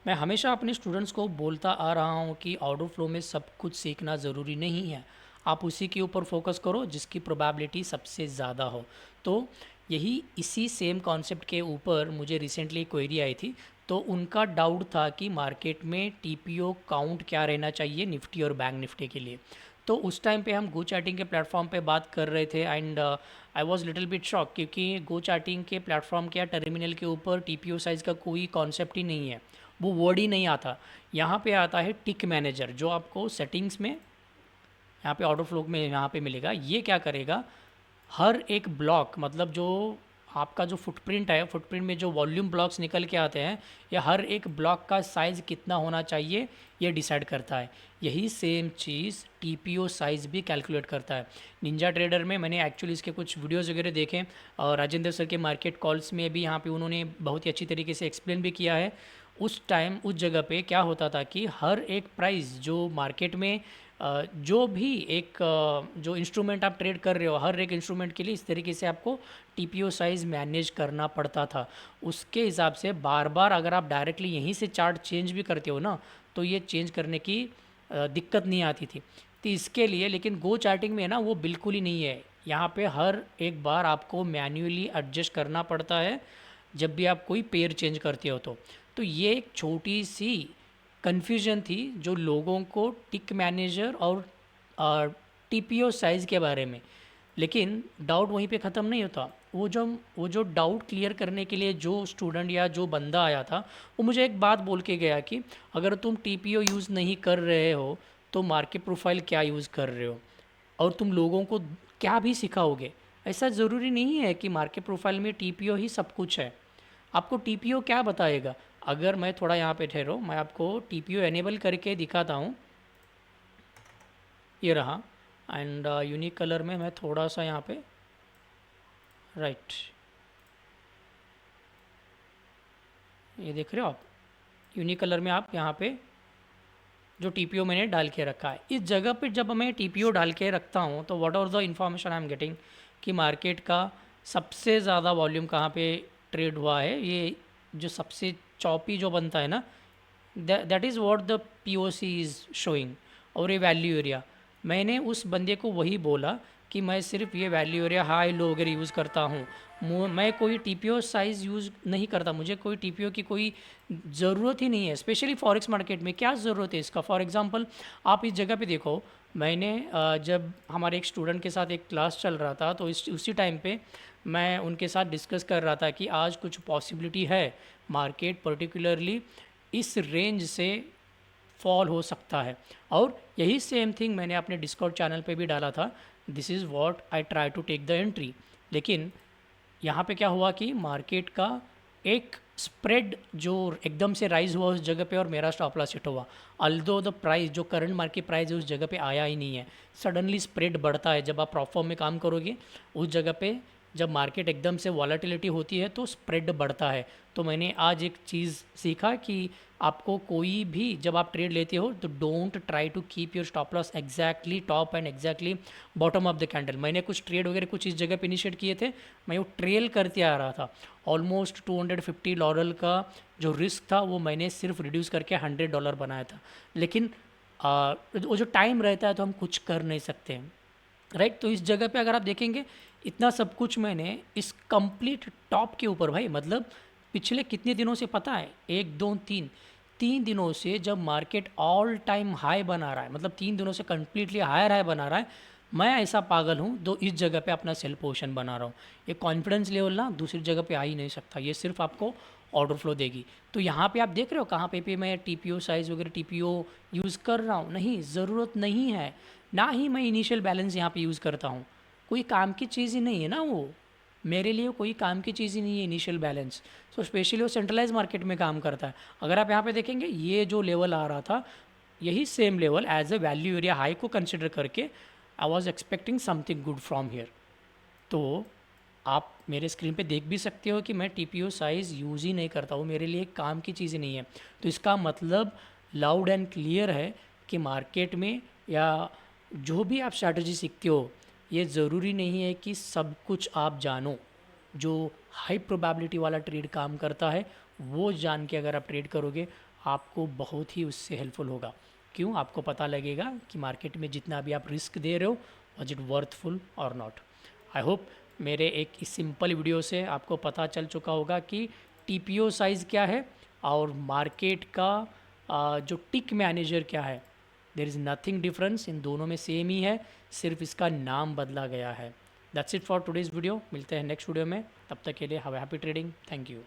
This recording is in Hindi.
मैं हमेशा अपने स्टूडेंट्स को बोलता आ रहा हूँ कि ऑर्डर फ्लो में सब कुछ सीखना ज़रूरी नहीं है। आप उसी के ऊपर फोकस करो जिसकी प्रोबेबिलिटी सबसे ज़्यादा हो। तो यही इसी सेम कॉन्सेप्ट के ऊपर मुझे रिसेंटली क्वेरी आई थी। तो उनका डाउट था कि मार्केट में टीपीओ काउंट क्या रहना चाहिए निफ्टी और बैंक निफ्टी के लिए। तो उस टाइम पे हम गो चैटिंग के प्लेटफॉर्म पे बात कर रहे थे and I was little bit shock, क्योंकि गो चैटिंग के प्लेटफॉर्म के या टर्मिनल के ऊपर टीपीओ साइज़ का कोई कॉन्सेप्ट ही नहीं है। वो वर्ड ही नहीं आता। यहाँ पे आता है टिक मैनेजर, जो आपको सेटिंग्स में यहाँ पे ऑर्डर फ्लो में यहाँ पे मिलेगा। ये क्या करेगा, हर एक ब्लॉक, मतलब जो आपका जो फुटप्रिंट है, फुटप्रिंट में जो वॉल्यूम ब्लॉक्स निकल के आते हैं, या हर एक ब्लॉक का साइज़ कितना होना चाहिए ये डिसाइड करता है। यही सेम चीज़ टीपीओ साइज़ भी कैलकुलेट करता है। निंजा ट्रेडर में मैंने एक्चुअली इसके कुछ वीडियोस वगैरह देखे, और राजेंद्र सर के मार्केट कॉल्स में भी यहाँ पे उन्होंने बहुत ही अच्छी तरीके से एक्सप्लेन भी किया है। उस टाइम उस जगह पे क्या होता था कि हर एक प्राइस जो मार्केट में जो भी एक जो इंस्ट्रूमेंट आप ट्रेड कर रहे हो, हर एक इंस्ट्रूमेंट के लिए इस तरीके से आपको टीपीओ साइज़ मैनेज करना पड़ता था। उसके हिसाब से बार बार अगर आप डायरेक्टली यहीं से चार्ट चेंज भी करते हो ना, तो ये चेंज करने की दिक्कत नहीं आती थी। तो इसके लिए लेकिन गो चार्टिंग में ना वो बिल्कुल ही नहीं है। यहाँ पे हर एक बार आपको मैन्युअली एडजस्ट करना पड़ता है जब भी आप कोई पेयर चेंज करते हो। तो ये एक छोटी सी कन्फ्यूजन थी जो लोगों को टिक मैनेजर और टीपीओ साइज़ के बारे में। लेकिन डाउट वहीं पे ख़त्म नहीं होता। वो जो डाउट क्लियर करने के लिए जो स्टूडेंट या जो बंदा आया था, वो मुझे एक बात बोल के गया कि अगर तुम टीपीओ यूज़ नहीं कर रहे हो तो मार्केट प्रोफाइल क्या यूज़ कर रहे हो, और तुम लोगों को क्या भी सिखाओगे। ऐसा ज़रूरी नहीं है कि मार्केट प्रोफाइल में टीपीओ ही सब कुछ है। आपको टीपीओ क्या बताएगा। अगर मैं थोड़ा यहाँ पे ठहरो, मैं आपको टीपीओ एनेबल करके दिखाता हूँ। ये रहा, एंड यूनिक कलर में मैं थोड़ा सा यहाँ पे, राइट, ये देख रहे हो आप, यूनिक कलर में आप यहाँ पे जो टीपीओ मैंने डाल के रखा है, इस जगह पे जब मैं टीपीओ डाल के रखता हूँ तो what are the information I am getting कि मार्केट का सबसे ज़्यादा वॉल्यूम कहाँ पे ट्रेड हुआ है। ये जो सबसे चौपी जो बनता है ना, that is what the POC is showing. और ये वैल्यू एरिया, मैंने उस बंदे को वही बोला कि मैं सिर्फ ये वैल्यू एरिया हाई लो वगैरह यूज़ करता हूँ। मैं कोई टीपीओ साइज़ यूज़ नहीं करता। मुझे कोई टीपीओ की कोई ज़रूरत ही नहीं है, स्पेशली फॉरेक्स मार्केट में क्या ज़रूरत है इसका। फॉर एग्जांपल आप इस जगह पे देखो, मैंने जब हमारे एक स्टूडेंट के साथ एक क्लास चल रहा था तो इस उसी टाइम पे मैं उनके साथ डिस्कस कर रहा था कि आज कुछ पॉसिबिलिटी है मार्केट पर्टिकुलरली इस रेंज से फॉल हो सकता है। और यही सेम थिंग मैंने अपने डिस्कॉर्ड चैनल पे भी डाला था, this is what I try to take the entry. लेकिन यहाँ पे क्या हुआ कि मार्केट का एक स्प्रेड जो एकदम से राइज हुआ उस जगह पे, और मेरा स्टॉप लॉस हिट हुआ। अल्दो द प्राइस जो करंट मार्केट प्राइस है उस जगह पे आया ही नहीं है। सडनली स्प्रेड बढ़ता है जब आप प्रॉप फॉर्म में काम करोगे उस जगह पे। जब मार्केट एकदम से वॉलेटिलिटी होती है तो स्प्रेड बढ़ता है। तो मैंने आज एक चीज़ सीखा कि आपको कोई भी जब आप ट्रेड लेते हो तो don't try to keep your stop loss exactly top and exactly bottom of the candle. मैंने कुछ ट्रेड वगैरह कुछ इस जगह पे इनिशिएट किए थे, मैं वो ट्रेल करते आ रहा था। ऑलमोस्ट 250 डॉलर का जो रिस्क था वो मैंने सिर्फ रिड्यूस करके $100 बनाया था। लेकिन वो जो टाइम रहता है तो हम कुछ कर नहीं सकते हैं, राइट। तो इस जगह पे अगर आप देखेंगे इतना सब कुछ मैंने इस कंप्लीट टॉप के ऊपर, भाई मतलब पिछले कितने दिनों से पता है, एक दो तीन, 3 दिनों से जब मार्केट ऑल टाइम हाई बना रहा है, मतलब 3 दिनों से कंप्लीटली हायर हाई बना रहा है, मैं ऐसा पागल हूँ तो इस जगह पे अपना सेल पोजीशन बना रहा हूँ। ये कॉन्फिडेंस लेवल ना दूसरी जगह पे आ ही नहीं सकता, ये सिर्फ आपको ऑर्डर फ्लो देगी। तो यहाँ पे आप देख रहे हो कहाँ पे मैं टीपीओ साइज़ वगैरह टीपीओ यूज़ कर रहा हूँ, नहीं, ज़रूरत नहीं है। ना ही मैं इनिशियल बैलेंस यहाँ पे यूज़ करता हूँ, कोई काम की चीज़ ही नहीं है ना वो, मेरे लिए कोई काम की चीज़ ही नहीं है इनिशियल बैलेंस। सो स्पेशली वो सेंट्रलाइज मार्केट में काम करता है। अगर आप यहाँ पे देखेंगे ये जो लेवल आ रहा था, यही same level as a value area high को कंसिडर करके I was expecting something good from here. तो आप मेरे स्क्रीन पे देख भी सकते हो कि मैं टीपीओ साइज़ यूज़ ही नहीं करता हूँ, मेरे लिए काम की चीज़ ही नहीं है। तो इसका मतलब लाउड एंड क्लियर है कि मार्केट में या जो भी आप स्ट्रैटेजी सीखते हो, ये ज़रूरी नहीं है कि सब कुछ आप जानो। जो हाई प्रोबेबिलिटी वाला ट्रेड काम करता है वो जान के अगर आप ट्रेड करोगे आपको बहुत ही उससे हेल्पफुल होगा। क्यों? आपको पता लगेगा कि मार्केट में जितना भी आप रिस्क दे रहे हो वॉज इट वर्थफुल और नॉट। आई होप मेरे एक इस सिंपल वीडियो से आपको पता चल चुका होगा कि टीपीओ साइज़ क्या है और मार्केट का जो टिक मैनेजर क्या है। देर इज़ नथिंग डिफरेंस, इन दोनों में सेम ही है, सिर्फ इसका नाम बदला गया है। That's it for today's video. मिलते हैं नेक्स्ट वीडियो में, तब तक के लिए have happy trading. Thank you.